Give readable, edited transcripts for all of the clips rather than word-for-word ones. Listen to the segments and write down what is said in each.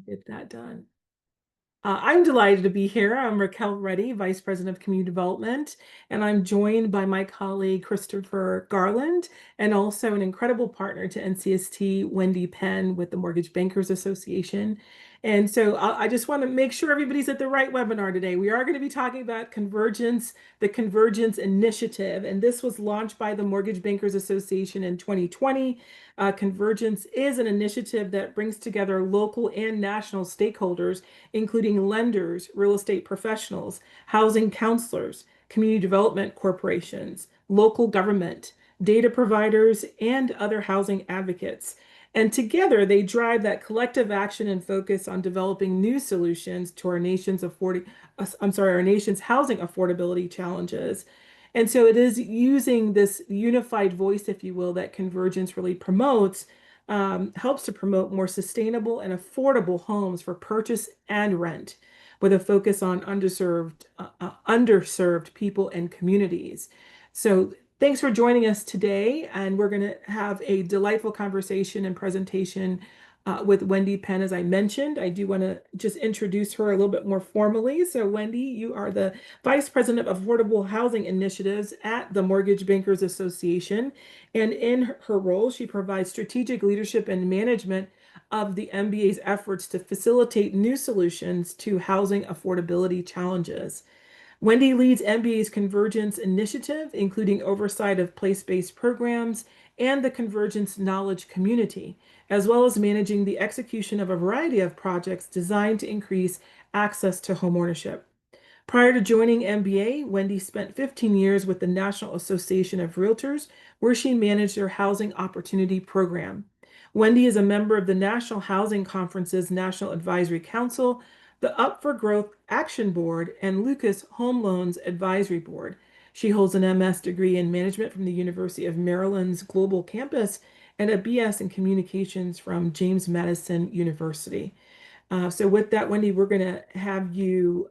Get that done. I'm delighted to be here. I'm Raquel Reddy, Vice President of Community Development, and I'm joined by my colleague Christopher Garland, and also an incredible partner to NCST, Wendy Penn with the Mortgage Bankers Association. And so I just want to make sure everybody's at the right webinar today. We are going to be talking about Convergence, the Convergence Initiative, and this was launched by the Mortgage Bankers Association in 2020. Convergence is an initiative that brings together local and national stakeholders, including lenders, real estate professionals, housing counselors, community development corporations, local government, data providers, and other housing advocates. And together they drive that collective action and focus on developing new solutions to our nation's our nation's housing affordability challenges. And so it is using this unified voice, if you will, that Convergence really promotes, helps to promote more sustainable and affordable homes for purchase and rent, with a focus on underserved people and communities. So thanks for joining us today, and we're going to have a delightful conversation and presentation with Wendy Penn, as I mentioned. I do want to just introduce her a little bit more formally. So Wendy, you are the Vice President of Affordable Housing Initiatives at the Mortgage Bankers Association. And in her role, she provides strategic leadership and management of the MBA's efforts to facilitate new solutions to housing affordability challenges. Wendy leads MBA's Convergence initiative, including oversight of place-based programs and the Convergence knowledge community, as well as managing the execution of a variety of projects designed to increase access to homeownership. Prior to joining MBA, Wendy spent 15 years with the National Association of Realtors, where she managed their Housing Opportunity Program. Wendy is a member of the National Housing Conference's National Advisory Council, the Up for Growth Action Board, and Lucas Home Loans Advisory Board. She holds an MS degree in management from the University of Maryland's Global Campus and a BS in communications from James Madison University. So with that, Wendy, we're going to have you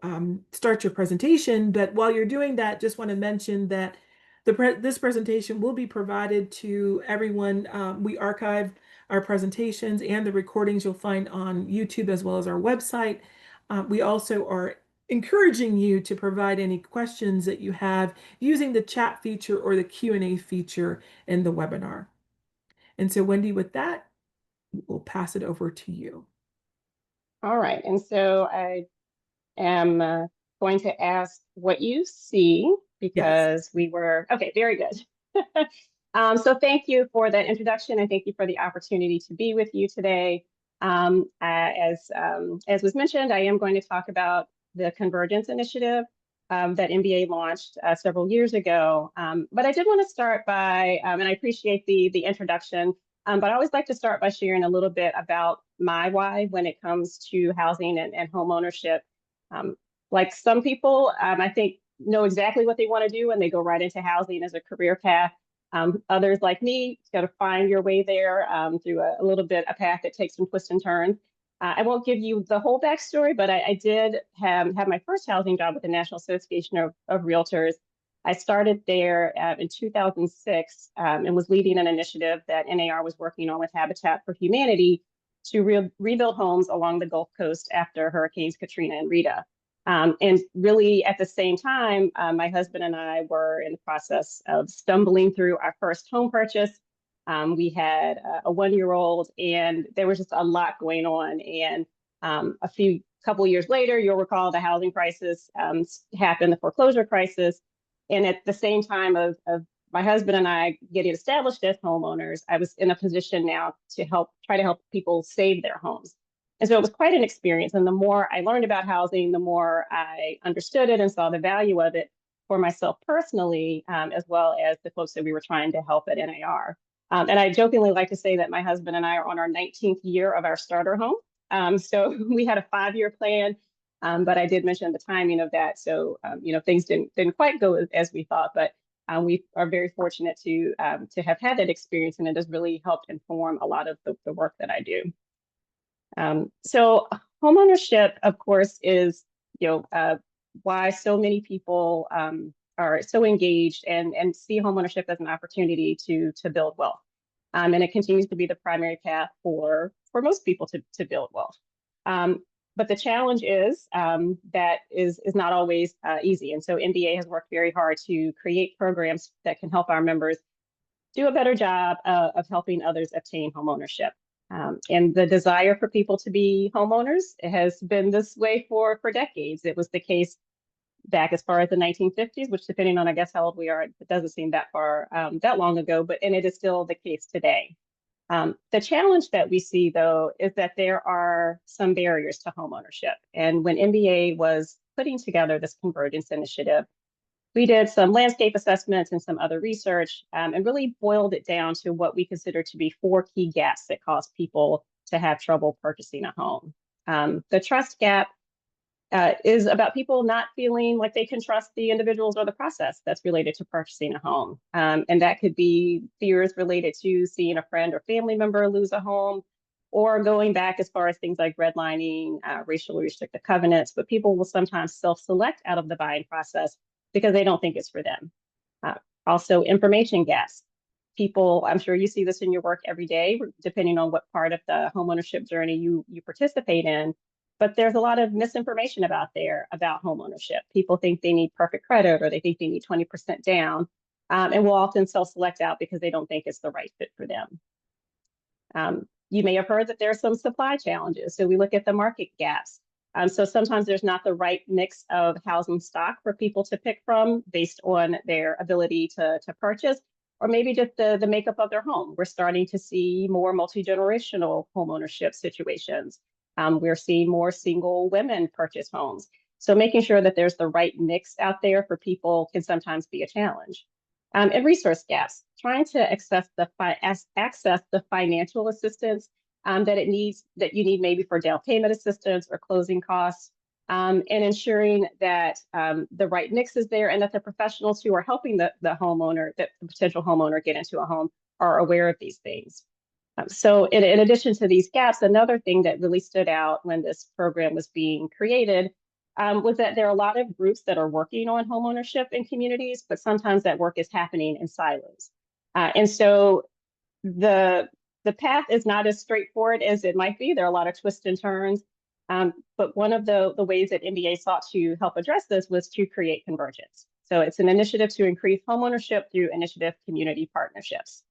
start your presentation. But while you're doing that, just want to mention that this presentation will be provided to everyone. We archive our presentations and the recordings you'll find on YouTube as well as our website. We also are encouraging you to provide any questions that you have using the chat feature or the Q&A feature in the webinar. And so, Wendy, with that, we'll pass it over to you. All right, and so I am going to ask what you see because we were, okay, very good. So thank you for that introduction and thank you for the opportunity to be with you today. As was mentioned, I am going to talk about the Convergence initiative that MBA launched several years ago. But I did want to start by, and I appreciate the introduction, but I always like to start by sharing a little bit about my why when it comes to housing and home ownership. Like some people, I think, know exactly what they want to do and they go right into housing as a career path. Others like me, got to find your way there through a path that takes some twists and turns. I won't give you the whole backstory, but I did have my first housing job with the National Association of Realtors. I started there in 2006 and was leading an initiative that NAR was working on with Habitat for Humanity to rebuild homes along the Gulf Coast after Hurricanes Katrina and Rita. And really at the same time, my husband and I were in the process of stumbling through our first home purchase. We had a 1-year-old and there was just a lot going on. And couple years later, you'll recall the housing crisis happened, the foreclosure crisis. And at the same time of my husband and I getting established as homeowners, I was in a position now to try to help people save their homes. And so it was quite an experience. And the more I learned about housing, the more I understood it and saw the value of it for myself personally, as well as the folks that we were trying to help at NAR. And I jokingly like to say that my husband and I are on our 19th year of our starter home. So we had a 5-year plan, but I did mention the timing of that. So, things didn't quite go as we thought, but we are very fortunate to have had that experience, and it has really helped inform a lot of the work that I do. So homeownership, of course, is why so many people are so engaged and see homeownership as an opportunity to build wealth. And it continues to be the primary path for most people to build wealth. But the challenge is that is not always easy. And so MBA has worked very hard to create programs that can help our members do a better job of helping others obtain homeownership. And the desire for people to be homeowners has been this way for decades. It was the case back as far as the 1950s, which depending on, I guess, how old we are, it doesn't seem that far, that long ago, and it is still the case today. The challenge that we see, though, is that there are some barriers to homeownership. And when MBA was putting together this Convergence initiative, we did some landscape assessments and some other research and really boiled it down to what we consider to be 4 key gaps that cause people to have trouble purchasing a home. The trust gap is about people not feeling like they can trust the individuals or the process that's related to purchasing a home. And that could be fears related to seeing a friend or family member lose a home, or going back as far as things like redlining, racially restricted covenants, but people will sometimes self-select out of the buying process because they don't think it's for them. Also, information gaps. People, I'm sure you see this in your work every day, depending on what part of the homeownership journey you participate in. But there's a lot of misinformation about homeownership. People think they need perfect credit or they think they need 20% down, and will often self-select out because they don't think it's the right fit for them. You may have heard that there are some supply challenges. So we look at the market gaps. So sometimes there's not the right mix of housing stock for people to pick from based on their ability to purchase, or maybe just the makeup of their home. We're starting to see more multi-generational homeownership situations. We're seeing more single women purchase homes. So making sure that there's the right mix out there for people can sometimes be a challenge. And resource gaps, trying to access the financial assistance that you need maybe for down payment assistance or closing costs, and ensuring that the right mix is there and that the professionals who are helping the potential homeowner get into a home are aware of these things. So in addition to these gaps, another thing that really stood out when this program was being created was that there are a lot of groups that are working on homeownership in communities, but sometimes that work is happening in silos. And so the path is not as straightforward as it might be. There are a lot of twists and turns. But one of the ways that MBA sought to help address this was to create Convergence. So it's an initiative to increase homeownership through initiative community partnerships.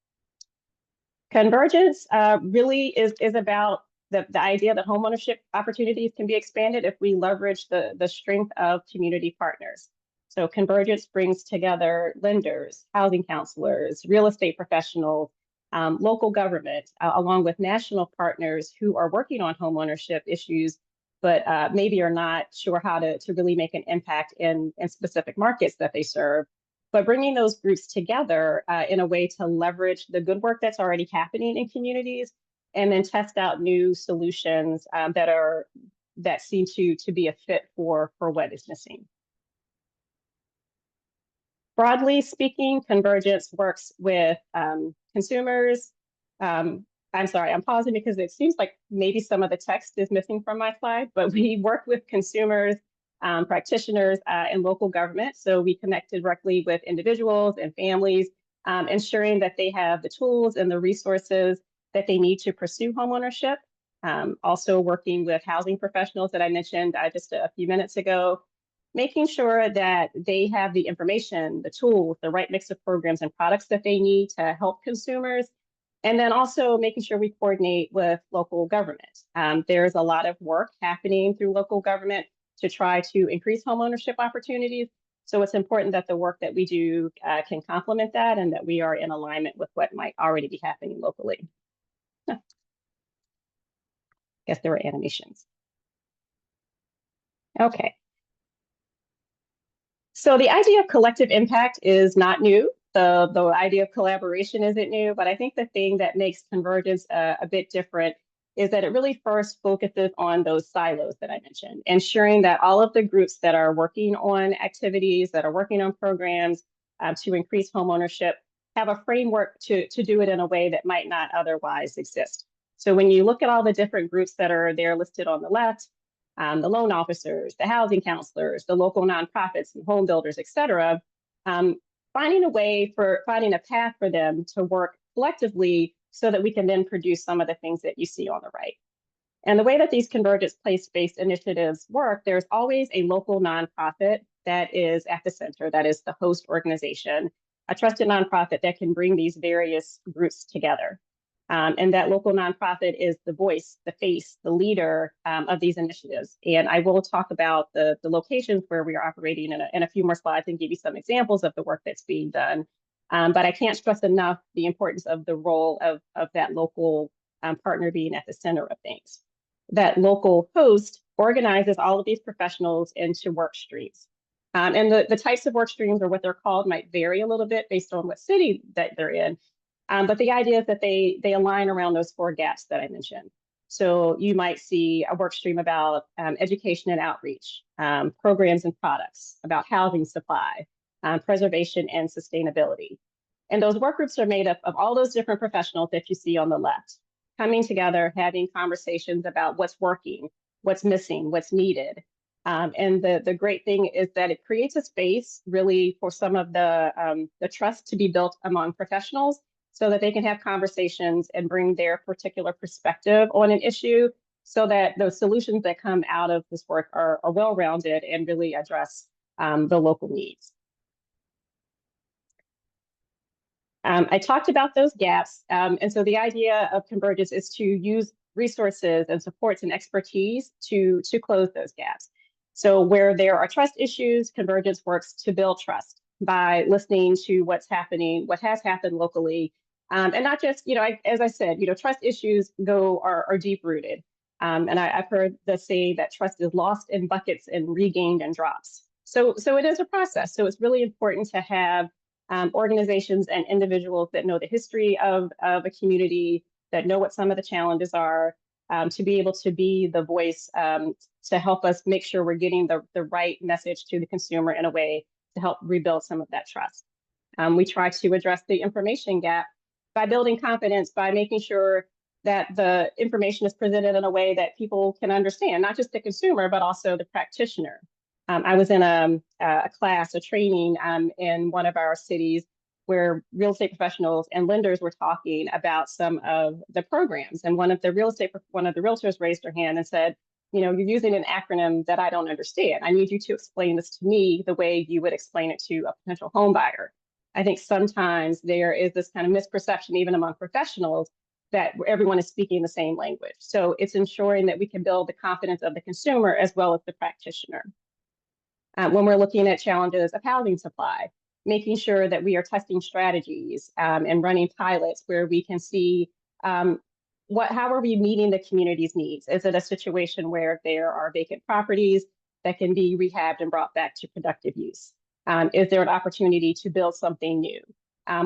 Convergence really is about the idea that homeownership opportunities can be expanded if we leverage the strength of community partners. So Convergence brings together lenders, housing counselors, real estate professionals, local government, along with national partners who are working on homeownership issues, but maybe are not sure how to really make an impact in specific markets that they serve. But bringing those groups together in a way to leverage the good work that's already happening in communities, and then test out new solutions that seem to be a fit for what is missing. Broadly speaking, Convergence works with consumers. I'm sorry, I'm pausing because it seems like maybe some of the text is missing from my slide, but we work with consumers, practitioners, and local government. So we connect directly with individuals and families, ensuring that they have the tools and the resources that they need to pursue homeownership. Also working with housing professionals that I mentioned just a few minutes ago, making sure that they have the information, the tools, the right mix of programs and products that they need to help consumers. And then also making sure we coordinate with local government. There's a lot of work happening through local government to try to increase homeownership opportunities. So it's important that the work that we do can complement that and that we are in alignment with what might already be happening locally. Guess there were animations. Okay. So the idea of collective impact is not new. The idea of collaboration isn't new, but I think the thing that makes Convergence a bit different is that it really first focuses on those silos that I mentioned, ensuring that all of the groups that are working on activities, that are working on programs to increase homeownership, have a framework to do it in a way that might not otherwise exist. So when you look at all the different groups that are there listed on the left, the loan officers, the housing counselors, the local nonprofits and home builders, et cetera, finding a path for them to work collectively so that we can then produce some of the things that you see on the right. And the way that these convergence place-based initiatives work, there's always a local nonprofit that is at the center, that is the host organization, a trusted nonprofit that can bring these various groups together. And that local nonprofit is the voice, the face, the leader of these initiatives. And I will talk about the locations where we are operating in a few more slides and give you some examples of the work that's being done. But I can't stress enough the importance of the role of that local partner being at the center of things. That local host organizes all of these professionals into work streams. And the types of work streams or what they're called might vary a little bit based on what city that they're in. But the idea is that they align around those 4 gaps that I mentioned. So you might see a work stream about education and outreach, programs and products, about housing supply, preservation and sustainability. And those work groups are made up of all those different professionals that you see on the left, coming together, having conversations about what's working, what's missing, what's needed. And the great thing is that it creates a space really for some of the trust to be built among professionals so that they can have conversations and bring their particular perspective on an issue so that those solutions that come out of this work are well-rounded and really address the local needs. I talked about those gaps. And so the idea of Convergence is to use resources and supports and expertise to close those gaps. So where there are trust issues, Convergence works to build trust by listening to what's happening, what has happened locally, and not just, as I said, trust issues are deep rooted. And I've heard the saying that trust is lost in buckets and regained in drops. So it is a process. So it's really important to have organizations and individuals that know the history of a community, that know what some of the challenges are, to be able to be the voice to help us make sure we're getting the right message to the consumer in a way to help rebuild some of that trust. We try to address the information gap by building confidence, by making sure that the information is presented in a way that people can understand, not just the consumer, but also the practitioner. I was in a class, a training in one of our cities where real estate professionals and lenders were talking about some of the programs. And one of the realtors raised her hand and said, you're using an acronym that I don't understand. I need you to explain this to me the way you would explain it to a potential home buyer. I think sometimes there is this kind of misperception, even among professionals, that everyone is speaking the same language. So it's ensuring that we can build the confidence of the consumer as well as the practitioner. When we're looking at challenges of housing supply, making sure that we are testing strategies and running pilots where we can see how are we meeting the community's needs? Is it a situation where there are vacant properties that can be rehabbed and brought back to productive use? Is there an opportunity to build something new?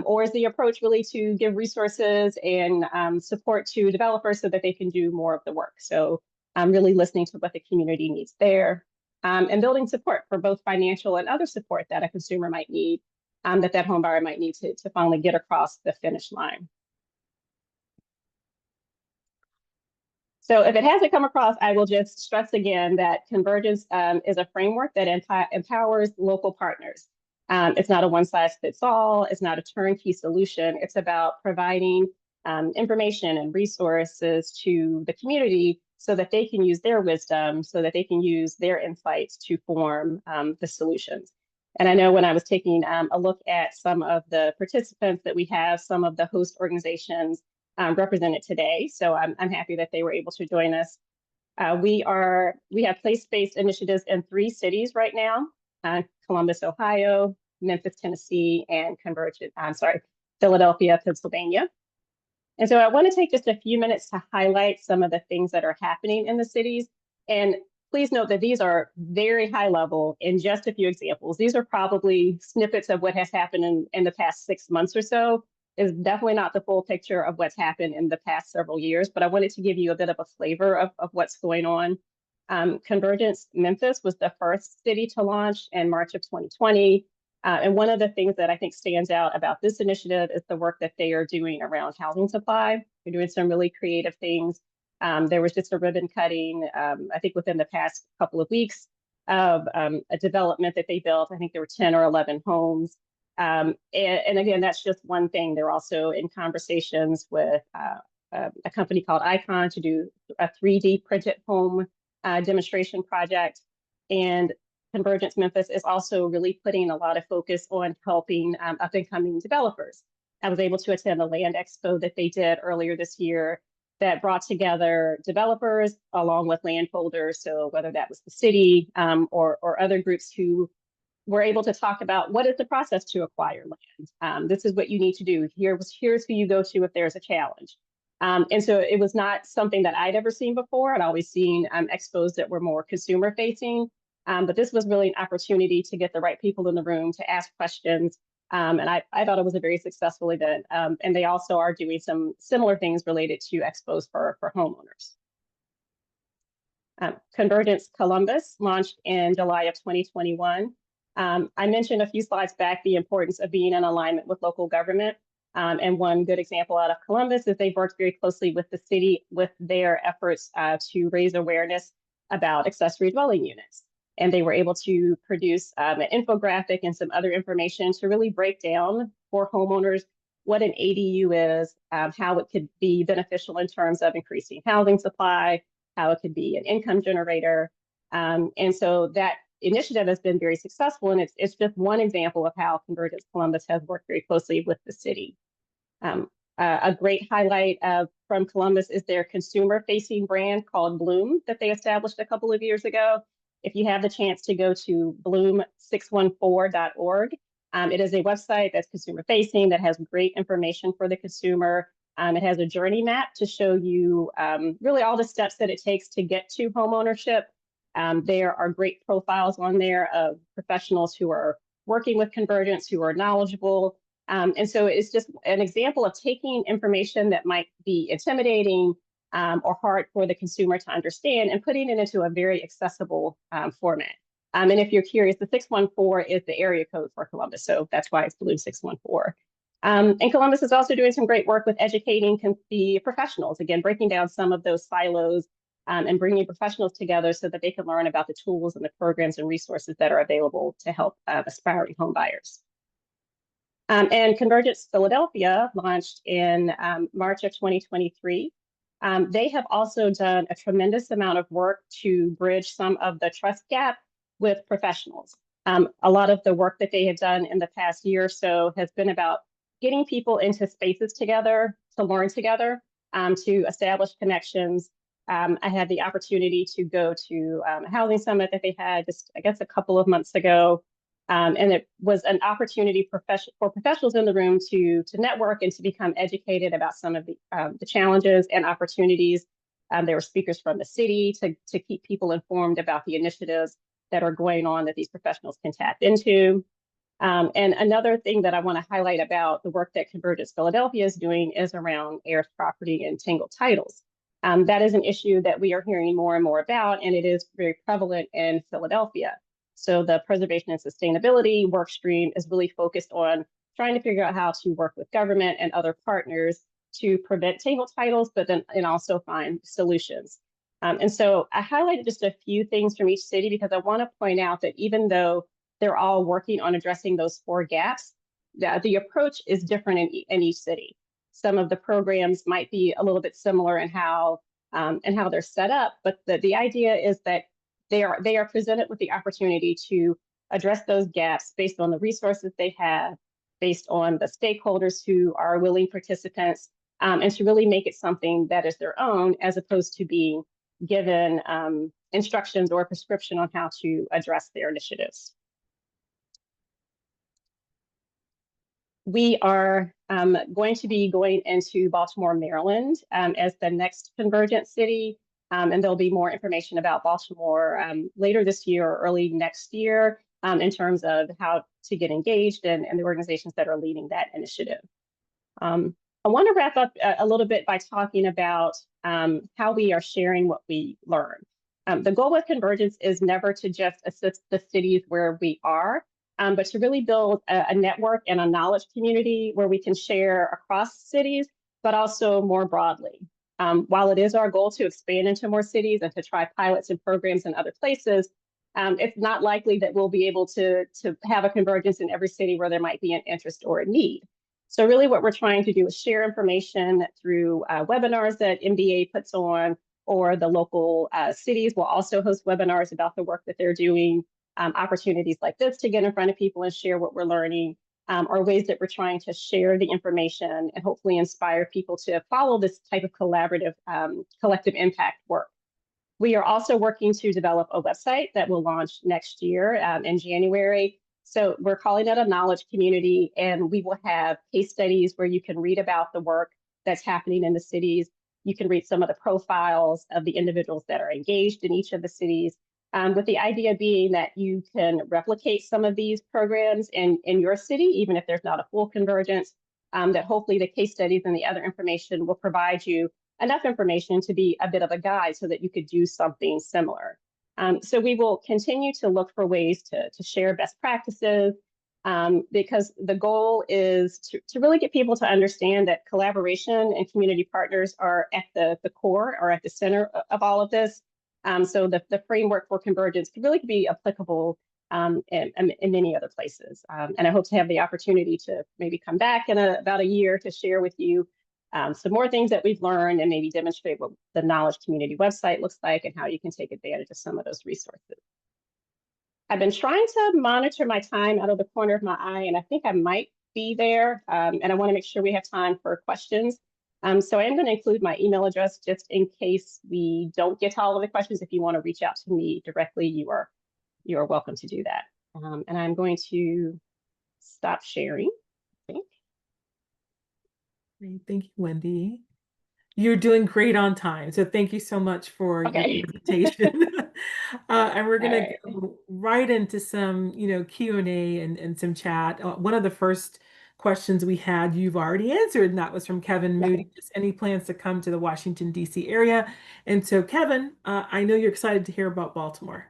Or is the approach really to give resources and support to developers so that they can do more of the work? So really listening to what the community needs there. And building support for both financial and other support that a consumer might need, that home buyer might need to finally get across the finish line. So if it hasn't come across, I will just stress again that Convergence is a framework that empowers local partners. It's not a one-size-fits-all. It's not a turnkey solution. It's about providing information and resources to the community so that they can use their wisdom, so that they can use their insights to form the solutions. And I know when I was taking a look at some of the participants that we have, some of the host organizations represented today. So I'm happy that they were able to join us. We have place-based initiatives in 3 cities right now, Columbus, Ohio, Memphis, Tennessee, and Philadelphia, Pennsylvania. And so I want to take just a few minutes to highlight some of the things that are happening in the cities. And please note that these are very high level in just a few examples. These are probably snippets of what has happened in the past 6 months or so. Is definitely not the full picture of what's happened in the past several years, but I wanted to give you a bit of a flavor of what's going on. Convergence Memphis was the first city to launch in March of 2020. And one of the things that I think stands out about this initiative is the work that they are doing around housing supply. They're doing some really creative things. There was just a ribbon cutting, I think within the past couple of weeks, of a development that they built. I think there were 10 or 11 homes. And again, that's just one thing. They're also in conversations with a company called Icon to do a 3D printed home demonstration project. And Convergence Memphis is also really putting a lot of focus on helping up and coming developers. I was able to attend the land expo that they did earlier this year that brought together developers along with landholders. So whether that was the city or other groups who were able to talk about what is the process to acquire land. This is what you need to do. Here's who you go to if there's a challenge. And so it was not something that I'd ever seen before. I'd always seen expos that were more consumer facing. But this was really an opportunity to get the right people in the room to ask questions. And I thought it was a very successful event. And they also are doing some similar things related to expos for homeowners. Convergence Columbus launched in July of 2021. I mentioned a few slides back the importance of being in alignment with local government. And one good example out of Columbus is they've worked very closely with the city with their efforts to raise awareness about accessory dwelling units. And they were able to produce an infographic and some other information to really break down for homeowners what an ADU is, how it could be beneficial in terms of increasing housing supply, how it could be an income generator. And so that initiative has been very successful, and it's just one example of how Convergence Columbus has worked very closely with the city. A great highlight from Columbus is their consumer-facing brand called Bloom that they established a couple of years ago. If you have the chance to go to bloom614.org, it is a website that's consumer-facing that has great information for the consumer. It has a journey map to show you really all the steps that it takes to get to homeownership. There are great profiles on there of professionals who are working with Convergence, who are knowledgeable. And so it's just an example of taking information that might be intimidating or hard for the consumer to understand and putting it into a very accessible format. And if you're curious, the 614 is the area code for Columbus. So that's why it's Blue 614. And Columbus is also doing some great work with educating the professionals, again, breaking down some of those silos and bringing professionals together so that they can learn about the tools and the programs and resources that are available to help aspiring home buyers. And Convergence Philadelphia launched in March of 2023. They have also done a tremendous amount of work to bridge some of the trust gap with professionals. A lot of the work that they have done in the past year or so has been about getting people into spaces together, to learn together, to establish connections. I had the opportunity to go to a housing summit that they had just, I guess, a couple of months ago. And it was an opportunity for professionals in the room to network and to become educated about some of the challenges and opportunities. There were speakers from the city to keep people informed about the initiatives that are going on that these professionals can tap into. And another thing that I want to highlight about the work that Convergence Philadelphia is doing is around heirs property and tangled titles. That is an issue that we are hearing more and more about, and it is very prevalent in Philadelphia. So the preservation and sustainability work stream is really focused on trying to figure out how to work with government and other partners to prevent tangled titles, but then and also find solutions. And so I highlighted just a few things from each city because I want to point out that even though they're all working on addressing those 4 gaps, the approach is different in each city. Some of the programs might be a little bit similar in how they're set up, but the idea is that they are presented with the opportunity to address those gaps based on the resources they have, based on the stakeholders who are willing participants, and to really make it something that is their own as opposed to being given instructions or a prescription on how to address their initiatives. We are going to be going into Baltimore, Maryland as the next Convergence city. And there'll be more information about Baltimore later this year or early next year in terms of how to get engaged and the organizations that are leading that initiative. I want to wrap up a little bit by talking about how we are sharing what we learn. The goal with Convergence is never to just assist the cities where we are, but to really build a network and a knowledge community where we can share across cities, but also more broadly. While it is our goal to expand into more cities and to try pilots and programs in other places, it's not likely that we'll be able to have a convergence in every city where there might be an interest or a need. So really what we're trying to do is share information through webinars that MBA puts on, or the local cities will also host webinars about the work that they're doing, opportunities like this to get in front of people and share what we're learning, are ways that we're trying to share the information and hopefully inspire people to follow this type of collaborative, collective impact work. We are also working to develop a website that will launch next year in January. So we're calling it a knowledge community, and we will have case studies where you can read about the work that's happening in the cities. You can read some of the profiles of the individuals that are engaged in each of the cities, with the idea being that you can replicate some of these programs in your city, even if there's not a full convergence, that hopefully the case studies and the other information will provide you enough information to be a bit of a guide so that you could do something similar. So we will continue to look for ways to share best practices, because the goal is to really get people to understand that collaboration and community partners are at the core or at the center of all of this. So the framework for convergence can really be applicable in many other places. And I hope to have the opportunity to maybe come back in about a year to share with you some more things that we've learned and maybe demonstrate what the Knowledge Community website looks like and how you can take advantage of some of those resources. I've been trying to monitor my time out of the corner of my eye, and I think I might be there. And I want to make sure we have time for questions. So I am going to include my email address just in case we don't get to all of the questions. If you want to reach out to me directly, you are welcome to do that. And I'm going to stop sharing, I think. Great. Thank you, Wendy. You're doing great on time. So thank you so much for your presentation. And we're going to go right into some, Q&A and some chat. One of the first questions we had, you've already answered, and that was from Kevin Moody. Just any plans to come to the Washington, D.C. area? And so, Kevin, I know you're excited to hear about Baltimore.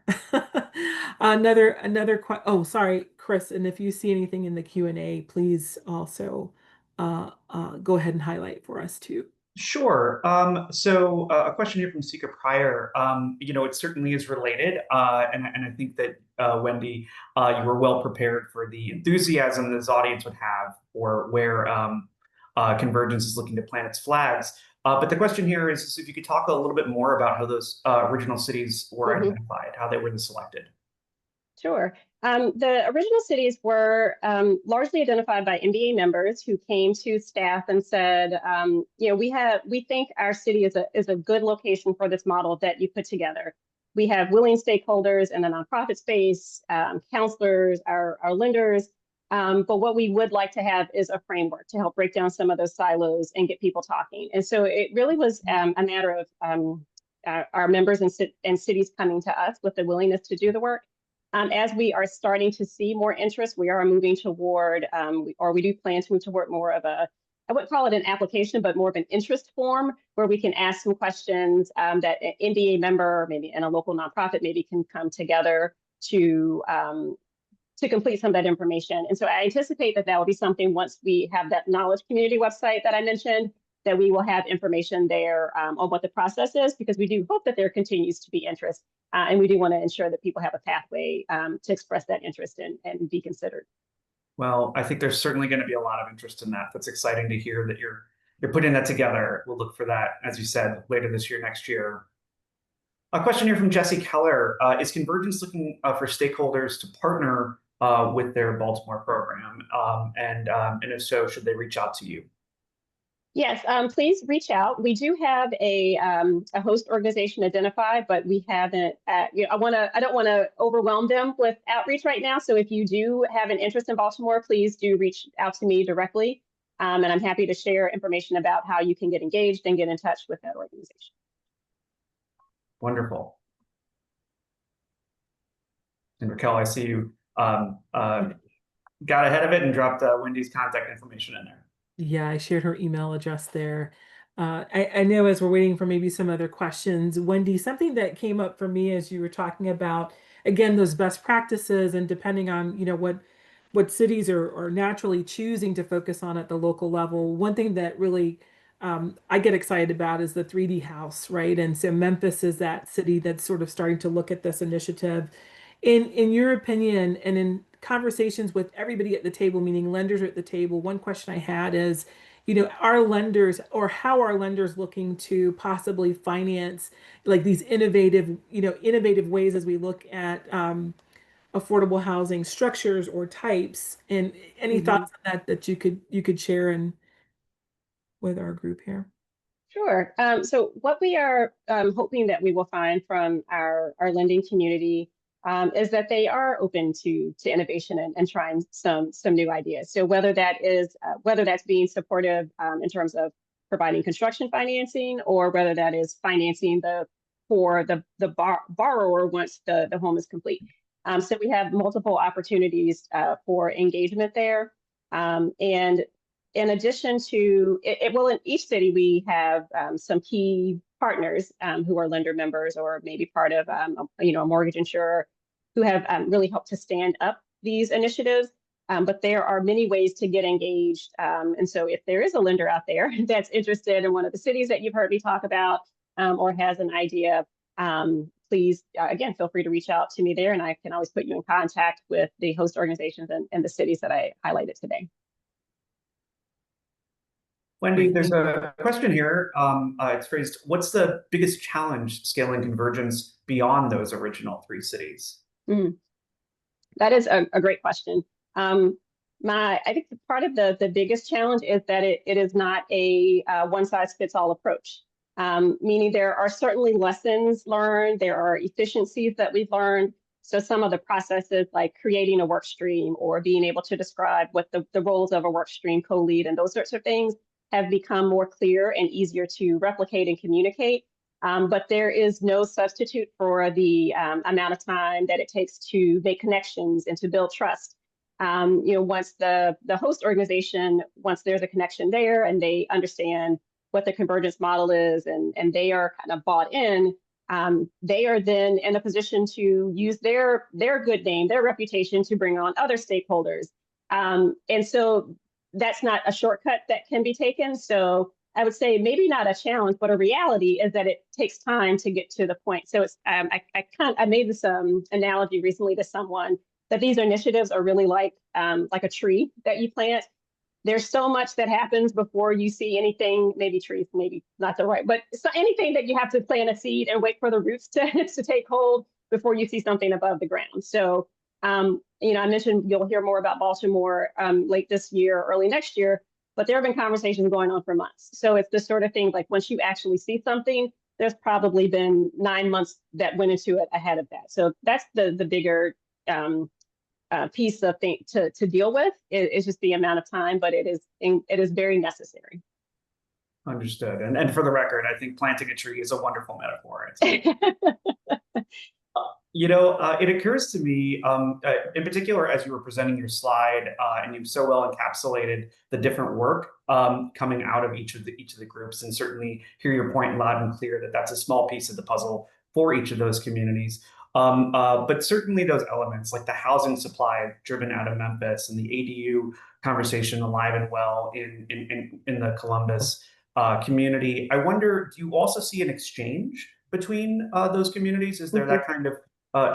Oh, sorry, Chris. And if you see anything in the Q&A, please also go ahead and highlight for us too. Sure. So a question here from Sika Pryor. It certainly is related, and I think that Wendy, you were well prepared for the enthusiasm this audience would have for where Convergence is looking to plant its flags. But the question here is if you could talk a little bit more about how those original cities were identified, how they were selected. Sure. The original cities were largely identified by MBA members who came to staff and said, we think our city is a good location for this model that you put together. We have willing stakeholders in the nonprofit space, counselors, our lenders, but what we would like to have is a framework to help break down some of those silos and get people talking. And so it really was a matter of our members and cities coming to us with the willingness to do the work. As we are starting to see more interest, we are moving toward, we do plan to move toward more of I wouldn't call it an application, but more of an interest form where we can ask some questions that an MBA member, maybe in a local nonprofit, maybe can come together to complete some of that information. And so I anticipate that will be something once we have that knowledge community website that I mentioned, that we will have information there on what the process is, because we do hope that there continues to be interest. And we do want to ensure that people have a pathway to express that interest and be considered. Well, I think there's certainly going to be a lot of interest in that. That's exciting to hear that you're putting that together. We'll look for that, as you said, later this year, next year. A question here from Jesse Keller. Is Convergence looking for stakeholders to partner with their Baltimore program? And if so, should they reach out to you? Yes, please reach out. We do have a host organization identified, but we haven't. I don't want to overwhelm them with outreach right now. So if you do have an interest in Baltimore, please do reach out to me directly, and I'm happy to share information about how you can get engaged and get in touch with that organization. Wonderful. And Raquel, I see you got ahead of it and dropped Wendy's contact information in there. Yeah, I shared her email address there. I know as we're waiting for maybe some other questions, Wendy, something that came up for me as you were talking about, again, those best practices and depending on, what cities are naturally choosing to focus on at the local level. One thing that really I get excited about is the 3D house, right? And so Memphis is that city that's sort of starting to look at this initiative. In your opinion, and in conversations with everybody at the table, meaning lenders are at the table. One question I had is, you know, are lenders or how are lenders looking to possibly finance like these innovative, you know, innovative ways as we look at affordable housing structures or types? And any Mhm. thoughts on that that you could share in with our group here? Sure. So what we are hoping that we will find from our lending community is that they are open to innovation and trying some new ideas. So whether that is whether that's being supportive in terms of providing construction financing, or whether that is financing for the borrower once the home is complete. So we have multiple opportunities for engagement there, and in addition to well, in each city we have some key partners who are lender members or maybe part of a mortgage insurer who have really helped to stand up these initiatives. But there are many ways to get engaged. And so if there is a lender out there that's interested in one of the cities that you've heard me talk about, or has an idea, please, again, feel free to reach out to me there, and I can always put you in contact with the host organizations and the cities that I highlighted today. Wendy, Great, there's thank you. a question here. It's phrased, what's the biggest challenge scaling convergence beyond those original three cities? Mm. That is a great question. I think part of the biggest challenge is that it is not a one size fits all approach. Meaning there are certainly lessons learned, there are efficiencies that we've learned. So some of the processes like creating a work stream or being able to describe what the roles of a work stream co-lead and those sorts of things have become more clear and easier to replicate and communicate. But there is no substitute for the amount of time that it takes to make connections and to build trust. Once the host organization, once there's a connection there and they understand what the convergence model is and they are kind of bought in, they are then in a position to use their good name, their reputation to bring on other stakeholders. And so that's not a shortcut that can be taken. So I would say maybe not a challenge, but a reality is that it takes time to get to the point. So it's I made this analogy recently to someone that these initiatives are really like a tree that you plant. There's so much that happens before you see anything, maybe trees, maybe not the right, but so anything that you have to plant a seed and wait for the roots to take hold before you see something above the ground. So, I mentioned you'll hear more about Baltimore late this year, early next year, but there have been conversations going on for months. So it's the sort of thing like once you actually see something, there's probably been 9 months that went into it ahead of that. So that's the bigger piece of thing to deal with. It's just the amount of time, but it is very necessary. Understood. And for the record, I think planting a tree is a wonderful metaphor. It occurs to me, in particular, as you were presenting your slide, and you so well encapsulated the different work coming out of each of the groups, and certainly hear your point loud and clear that that's a small piece of the puzzle for each of those communities. But certainly those elements, like the housing supply driven out of Memphis and the ADU conversation alive and well in the Columbus community. I wonder, do you also see an exchange between those communities? Is there that kind of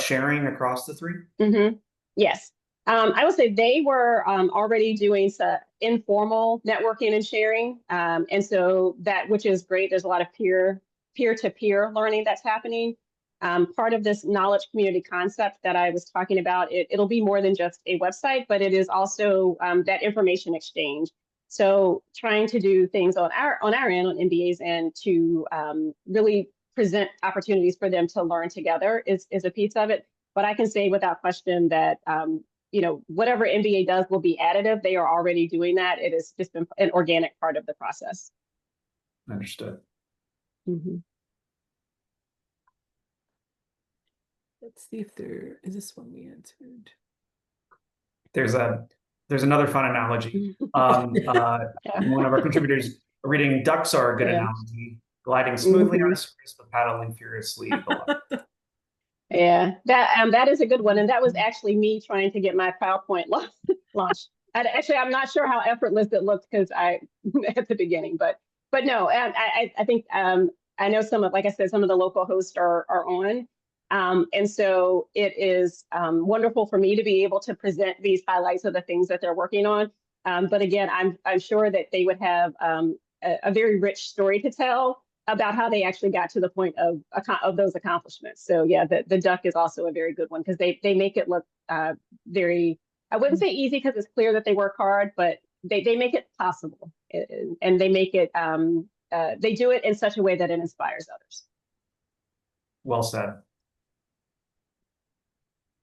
sharing across the three? Mm-hmm. Yes. I would say they were already doing some informal networking and sharing. And so which is great. There's a lot of peer-to-peer learning that's happening. Part of this knowledge community concept that I was talking about, it'll be more than just a website, but it is also that information exchange. So trying to do things on our end, on MBA's end, to really present opportunities for them to learn together is a piece of it. But I can say without question that whatever MBA does will be additive. They are already doing that. It has just been an organic part of the process. Understood. Mm-hmm. Let's see if there is this one we answered. There's another fun analogy. One of our contributors reading ducks are a good analogy, gliding smoothly on a surface but paddling furiously below. Yeah, that is a good one, and that was actually me trying to get my PowerPoint launched. Actually, I'm not sure how effortless it looked because I at the beginning, but no, I think I know like I said, some of the local hosts are on. And so it is wonderful for me to be able to present these highlights of the things that they're working on. But again, I'm sure that they would have a very rich story to tell about how they actually got to the point of those accomplishments. So yeah, the duck is also a very good one because they make it look very, I wouldn't say easy because it's clear that they work hard, but they make it possible, and they make it they do it in such a way that it inspires others. Well said. I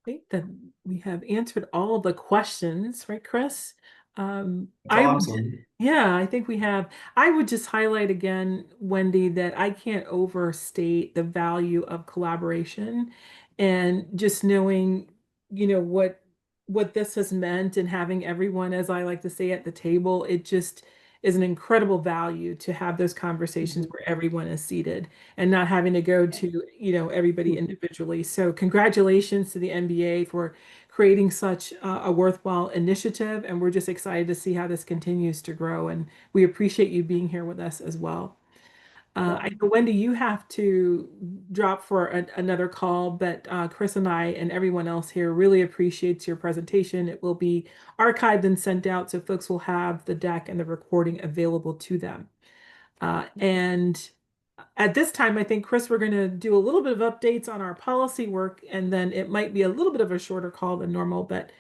think that we have answered all of the questions, right, Chris? That's all I'm saying. Yeah, I think we have. I would just highlight again, Wendy, that I can't overstate the value of collaboration and just knowing, what this has meant and having everyone, as I like to say, at the table. It just is an incredible value to have those conversations where everyone is seated and not having to go to, everybody individually. So congratulations to the MBA for creating such a worthwhile initiative. And we're just excited to see how this continues to grow. And we appreciate you being here with us as well. I know, Wendy, you have to drop for another call, but Chris and I and everyone else here really appreciates your presentation. It will be archived and sent out so folks will have the deck and the recording available to them. And at this time, I think, Chris, we're going to do a little bit of updates on our policy work, and then it might be a little bit of a shorter call than normal, but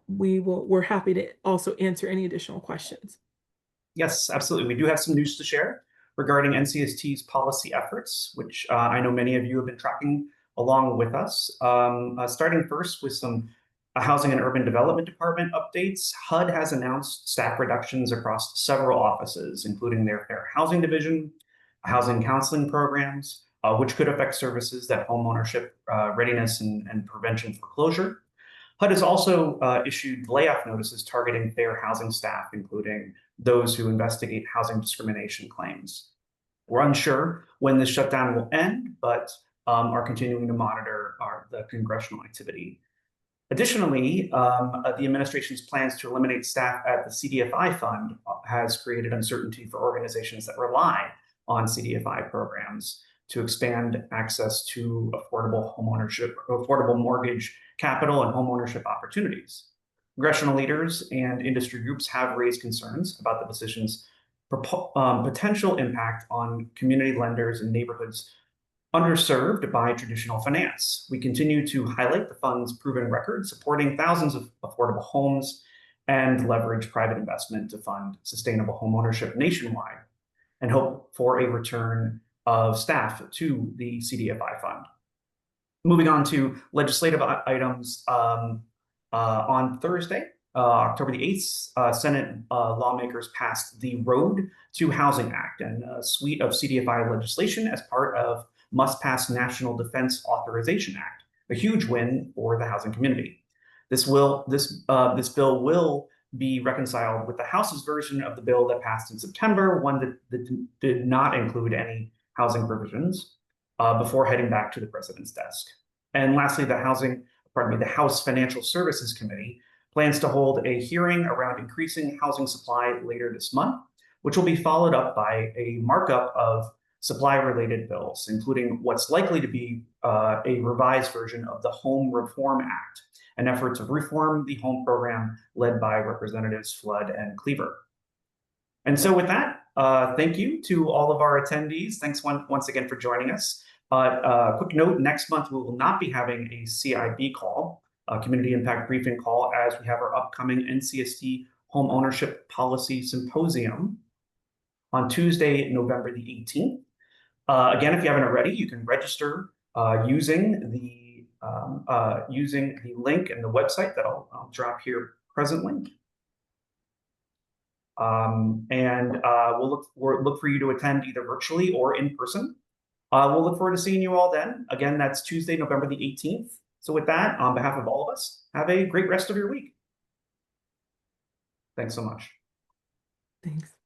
we're happy to also answer any additional questions. Yes, absolutely. We do have some news to share regarding NCST's policy efforts, which I know many of you have been tracking along with us. Starting first with some Housing and Urban Development Department updates. HUD has announced staff reductions across several offices, including their Fair Housing Division, housing counseling programs, which could affect services that homeownership readiness and prevention foreclosure. HUD has also issued layoff notices targeting fair housing staff, including those who investigate housing discrimination claims. We're unsure when this shutdown will end, but are continuing to monitor the congressional activity. Additionally, the administration's plans to eliminate staff at the CDFI fund has created uncertainty for organizations that rely on CDFI programs to expand access to affordable homeownership, affordable mortgage capital, and homeownership opportunities. Congressional leaders and industry groups have raised concerns about the decision's potential impact on community lenders and neighborhoods underserved by traditional finance. We continue to highlight the fund's proven record supporting thousands of affordable homes and leverage private investment to fund sustainable homeownership nationwide, and hope for a return of staff to the CDFI fund. Moving on to legislative items, on Thursday, October the 8th, Senate lawmakers passed the Road to Housing Act and a suite of CDFI legislation as part of must-pass National Defense Authorization Act, a huge win for the housing community. This bill will be reconciled with the House's version of the bill that passed in September, one that did not include any housing provisions, before heading back to the president's desk. And lastly, the House Financial Services Committee plans to hold a hearing around increasing housing supply later this month, which will be followed up by a markup of supply-related bills, including what's likely to be a revised version of the Home Reform Act, an effort to reform the home program led by Representatives Flood and Cleaver. And so with that, thank you to all of our attendees. Thanks once again for joining us. Quick note, next month we will not be having a CIB call, a Community Impact Briefing call, as we have our upcoming NCST Home Ownership Policy Symposium on Tuesday, November the 18th. Again, if you haven't already, you can register using the link in the website that I'll drop here presently. We'll look for you to attend either virtually or in person. We'll look forward to seeing you all then. Again, that's Tuesday, November the 18th. So with that, on behalf of all of us, have a great rest of your week. Thanks so much. Thanks.